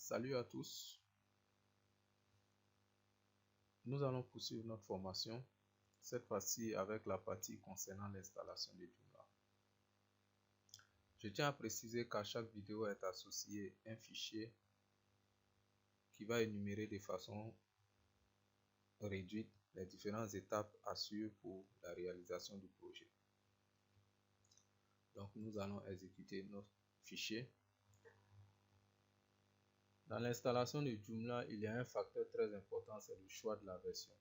Salut à tous, nous allons poursuivre notre formation, cette fois-ci avec la partie concernant l'installation de Joomla. Je tiens à préciser qu'à chaque vidéo est associé un fichier qui va énumérer de façon réduite les différentes étapes à suivre pour la réalisation du projet. Donc nous allons exécuter notre fichier. Dans l'installation de Joomla, il y a un facteur très important, c'est le choix de la version.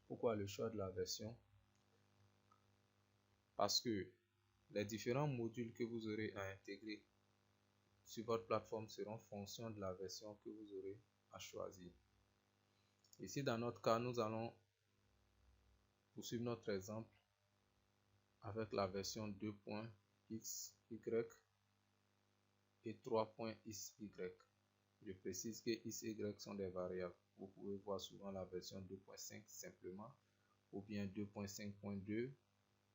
Pourquoi le choix de la version? Parce que les différents modules que vous aurez à intégrer sur votre plateforme seront en fonction de la version que vous aurez à choisir. Ici, dans notre cas, nous allons poursuivre notre exemple avec la version 2.xy et 3.xy. Je précise que x et y sont des variables. Vous pouvez voir souvent la version 2.5 simplement ou bien 2.5.2,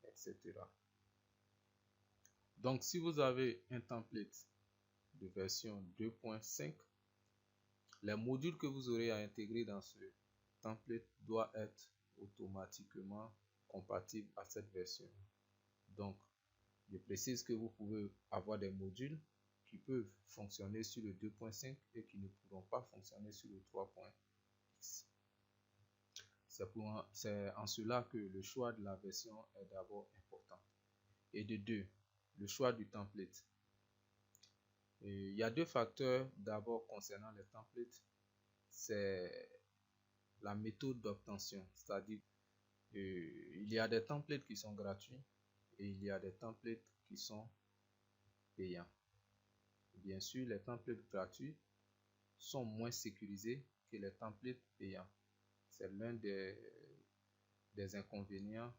etc. Donc, si vous avez un template de version 2.5, les modules que vous aurez à intégrer dans ce template doivent être automatiquement compatibles à cette version. Donc, je précise que vous pouvez avoir des modules qui peuvent fonctionner sur le 2.5 et qui ne pourront pas fonctionner sur le 3.x. C'est en cela que le choix de la version est d'abord important. Et de deux, le choix du template. Et il y a deux facteurs d'abord concernant les templates. C'est la méthode d'obtention, c'est-à-dire il y a des templates qui sont gratuits et il y a des templates qui sont payants. Bien sûr, les templates gratuits sont moins sécurisés que les templates payants. C'est l'un des inconvénients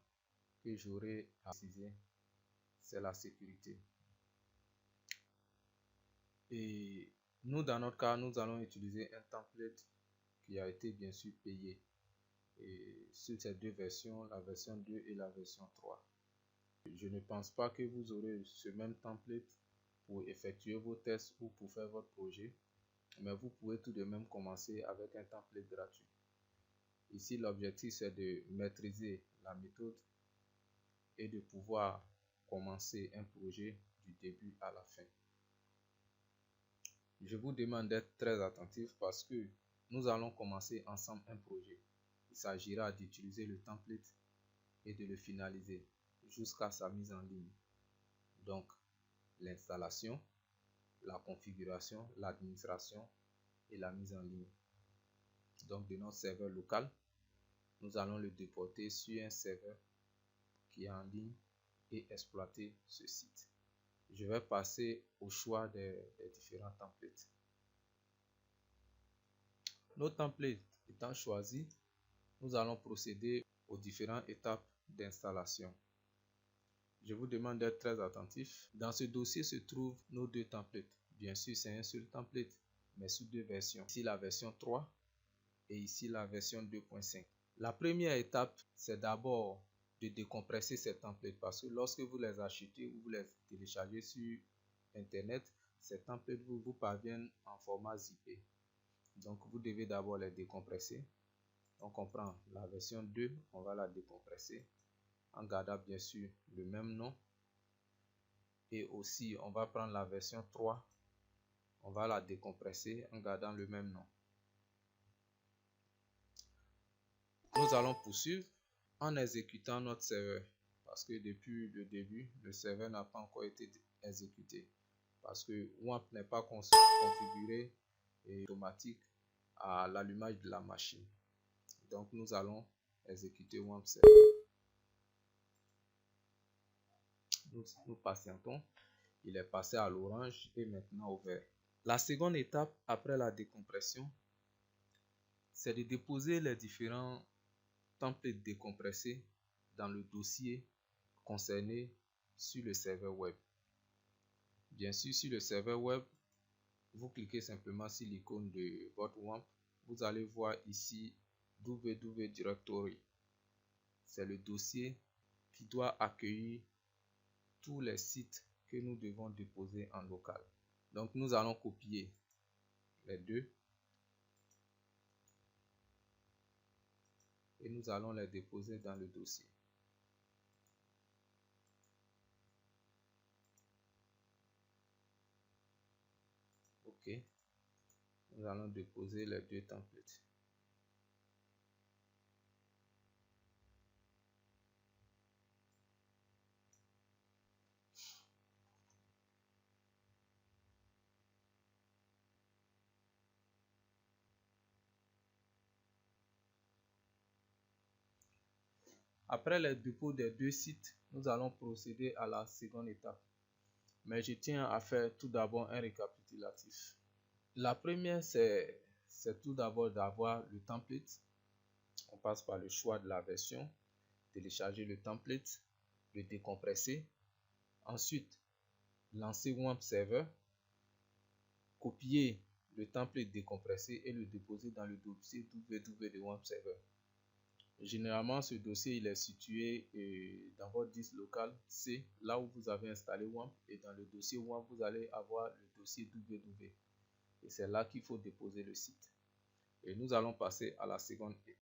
que j'aurais à préciser, c'est la sécurité. Et nous, dans notre cas, nous allons utiliser un template qui a été bien sûr payé. Et sur ces deux versions, la version 2 et la version 3. Je ne pense pas que vous aurez ce même template pour effectuer vos tests ou pour faire votre projet, mais vous pouvez tout de même commencer avec un template gratuit. Ici, l'objectif c'est de maîtriser la méthode et de pouvoir commencer un projet du début à la fin. Je vous demande d'être très attentif parce que nous allons commencer ensemble un projet. Il s'agira d'utiliser le template et de le finaliser jusqu'à sa mise en ligne. Donc, l'installation, la configuration, l'administration et la mise en ligne. Donc, de notre serveur local, nous allons le déporter sur un serveur qui est en ligne et exploiter ce site. Je vais passer au choix des différents templates. Nos templates étant choisis, nous allons procéder aux différentes étapes d'installation. Je vous demande d'être très attentif. Dans ce dossier se trouvent nos deux templates. Bien sûr, c'est un seul template, mais sous deux versions. Ici, la version 3 et ici, la version 2.5. La première étape, c'est d'abord de décompresser ces templates parce que lorsque vous les achetez ou vous les téléchargez sur Internet, ces templates vous parviennent en format zippé. Donc, vous devez d'abord les décompresser. Donc, on prend la version 2, on va la décompresser en gardant bien sûr le même nom. Et aussi, on va prendre la version 3, on va la décompresser en gardant le même nom. Nous allons poursuivre en exécutant notre serveur parce que depuis le début, le serveur n'a pas encore été exécuté parce que WAMP n'est pas configuré et automatique à l'allumage de la machine. Donc, nous allons exécuter WAMP server. Nous patientons. Il est passé à l'orange et maintenant au vert. La seconde étape après la décompression, c'est de déposer les différents templates décompressés dans le dossier concerné sur le serveur web. Bien sûr, sur le serveur web, vous cliquez simplement sur l'icône de votre WAMP. Vous allez voir ici www directory. C'est le dossier qui doit accueillir tous les sites que nous devons déposer en local. Donc, nous allons copier les deux et nous allons les déposer dans le dossier. OK. Nous allons déposer les deux templates. Après le dépôt des deux sites, nous allons procéder à la seconde étape. Mais je tiens à faire tout d'abord un récapitulatif. La première, c'est tout d'abord d'avoir le template. On passe par le choix de la version, télécharger le template, le décompresser. Ensuite, lancer WAMP Server, copier le template décompressé et le déposer dans le dossier www de WAMP Server. Généralement, ce dossier il est situé dans votre disque local C, là où vous avez installé WAMP, et dans le dossier WAMP, vous allez avoir le dossier www. Et c'est là qu'il faut déposer le site. Et nous allons passer à la seconde